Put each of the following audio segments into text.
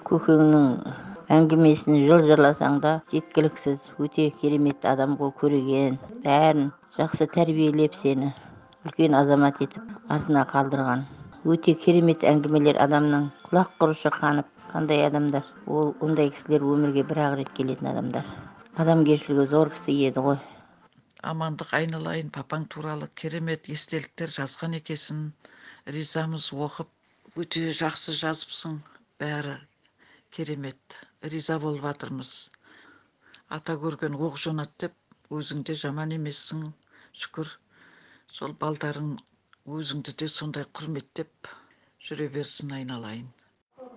көкеңнің әңгімесін жырласаң да жеткіліксіз. Өте керемет адам ғой, көреген. Бәрін жақсы тәрбиелеп сені үлкен азамат етіп артына қалдырған. Өте керемет әңгімелер, адамның құлақ құрушы қанып. Қандай адамдар. Ондай кісілер өмірге бір-ақ рет келетін адамдар. Адамгершілігі зор кісі еді ғой. Амандық айналайын, папаң туралы керемет естеліктер жазған екесін. Ризамыз, оқып өте жақсы жазыпсың. Бәрі керемет. Риза болып жатырмыз. Ата көрген оқ жонат деп, өзіңде жаман емессің. Шүкір, сол балдарың өзіңді де сондай құрметтеп жүре берсін, айналайын.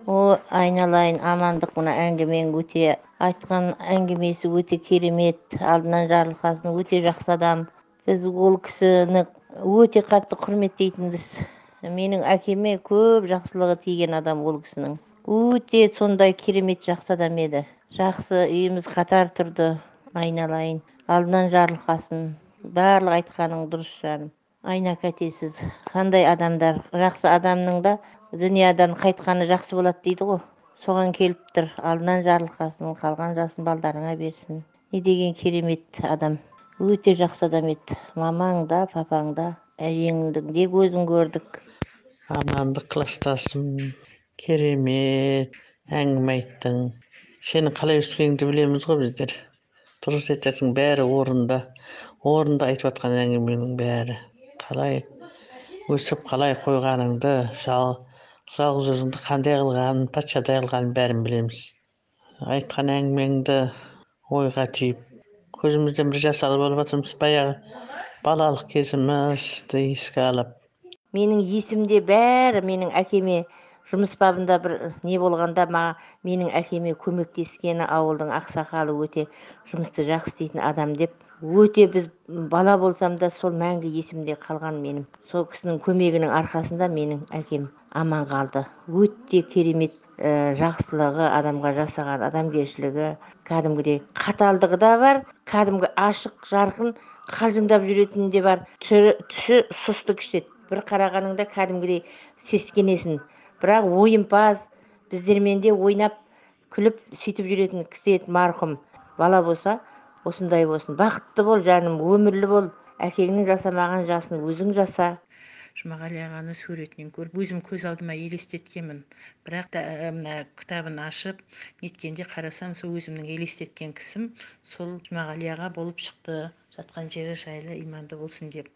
О, айналайын, амандық, мына әңгімең өте, айтқан әңгімесі өте керемет. Алдынан жарылқасын, өте жақсы адам. Біз ол кісіні өте қатты құрметтейтінбіз. Менің әкеме көп жақсылығы тиген адам ол кісінің. Өте сондай керемет жақсы адам еді. Жақсы, үйіміз қатар тұрды. Айналайын, алдынан жарылқасын. Барлық айтқаның дұрыс жаным. Айна кәтесіз. Қандай адамдар, жақсы адамның да дүниядан қайтқаны жақсы болады дейді ғой. Соған келіп тұр. Алдынан жарылқасын, қалған жасын балдарыңа берсін. Не деген керемет адам. Өте жақсы адам еді. Мамаң да, папаң да, әжеңдің де көзін көрдік. Амандық кластасым, керемет әңгіме айттың. Сені қалай өскеніңді білеміз ғой біздер. Дұрыс айтасың, бәрі орында. Орында айтып жатқан әңгіменің бәрі. Қалай өсіп, қалай қойғаныңды, жалғыз өзіңді қандай қылғанын, патшадай қылғанын бәрін білеміз. Айтқан әңгімеңді ойға түйіп, көзімізден бір жас алып алып жатырмыз. Баяғы балалық кезімізді еске алып. Менің есімде бәрі менің әкеме жұмыс бабында бір не болғанда менің әкеме көмектескені, ауылдың ақсақалы, өте жұмысты жақсы істейтін адам деп. Өте біз бала болсам да сол мәңгі есімде қалған менің. Сол кісінің көмегінің арқасында менің әкем аман қалды. Өте керемет жақсылығы, адамға жасаған адамгершілігі, кәдімгідей қаталдығы да бар, кәдімгі ашық, жарқын, қалжыңдап жүретін де бар. Түсі сұсты кіші. Бір қарағаныңда кәдімгідей сескенесің. Бірақ ойымпаз, біздермен де ойнап, күліп, сөйтіп жүретін кісі еді марқұм. Бала болса, осындай болсын. Бақытты бол жаным, өмірлі бол. Әкеңнің жасамаған жасын өзің жаса. Жұмағали ағаны суретінен көріп, өзім көз алдыма елестеткенмін. Бірақ мына кітабын ашып неткенде қарасам, сол өзімнің елестеткен кісім сол Жұмағали аға болып шықты. Жатқан жері жайлы, иманды болсын деп.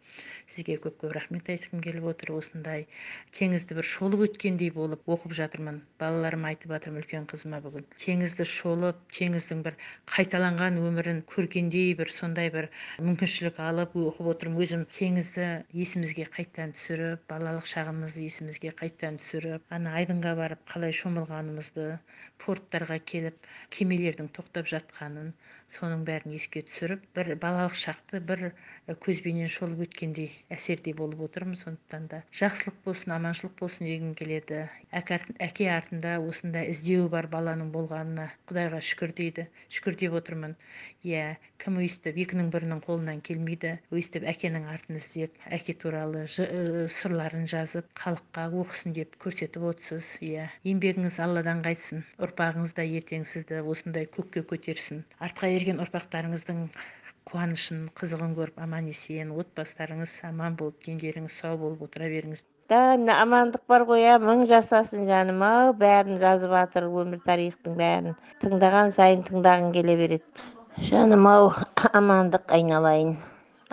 Сізге көп рахмет айтқым келіп отыр. Осындай теңізді бір шолып өткендей болып оқып жатырмын. Балаларым айтып жатырмын, үлкен қызыма бүгін. Теңізді шолып, теңіздің бір қайталанған өмірін көргендей бір сондай бір мүмкіншілік алып оқып отырмын. Өзім теңізді есімізге қайттан түсіріп, балалық шағымызды есімізге қайттан түсіріп, ана айдынға барып қалай шомылғанымызды, порттарға келіп кемелердің тоқтап жатқанын, соның бәрін еске түсіріп, бір балалық шақты бір көзбенен шолып өткендей әсерде болып отырмын. Сондықтан да жақсылық болсын, аманшылық болсын дегім келеді. Әке артында осындай іздеуі бар баланың болғанына Құдайға шүкір дейді. Шүкір деп отырмын. Иә, кім өйстіп, екінің бірінің қолынан келмейді. Өйстіп әкенің артын іздеп, әке туралы сырларын жазып, халыққа оқысын деп көрсетіп отырсыз. Иә, еңбегіңіз Алладан қайтсын. Ұрпағыңыз да ертең сізді осындай көкке көтерсін. Артқа ерген ұрпақтарыңыздың қуанышын, қызығын көріп аман есен, отбасыларыңыз аман болып, дендеріңіз сау болып отыра беріңіз. Мына амандық бар ғой, мың жасасын жаным ау, бәрін жазып жатыр, өмір тарихтың бәрін. Тыңдаған сайын тыңдағың келе береді. Жаным ау, амандық, айналайын.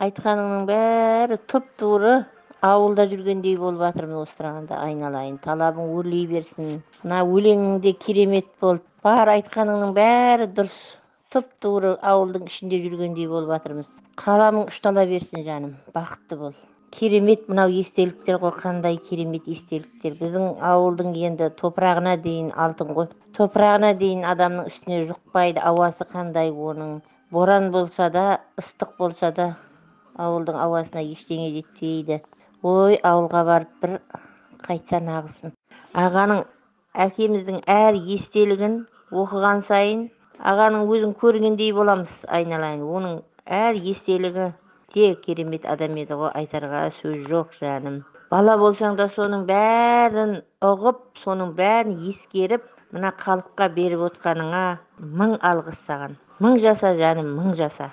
Айтқаныңның бәрі тұп-тура ауылда жүргендей болып жатырмын осы тұрғанда. Айналайын, талабың өрлей берсін. Мына өлеңіңде керемет болды. Бар айтқаныңның бәрі дұрыс. Тұп-тура ауылдың ішінде жүргендей болып жатырмыз. Қаламың ұштала берсін жаным, бақытты бол. Керемет мынау естеліктер ғой, қандай керемет естеліктер. Біздің ауылдың енді топырағына дейін алтын ғой. Топырағына дейін адамның үстіне жұқпайды, ауасы қандай оның. Боран болса да, ыстық болса да, ауылдың ауасына ештеңе жетпейді. Ой, ауылға барып бір қайтса нағылсын. Ағаның, әкеміздің әр естелігін оқыған сайын ағаның өзін көргендей боламыз, айналайын. Оның әр естелігі де керемет адам еді ғой, айтарға сөз жоқ жаным. Бала болсаң да соның бәрін ұғып, соның бәрін ескеріп, мына халыққа беріп отқаныңа мың алғыс саған. Мың жаса жаным, мың жаса.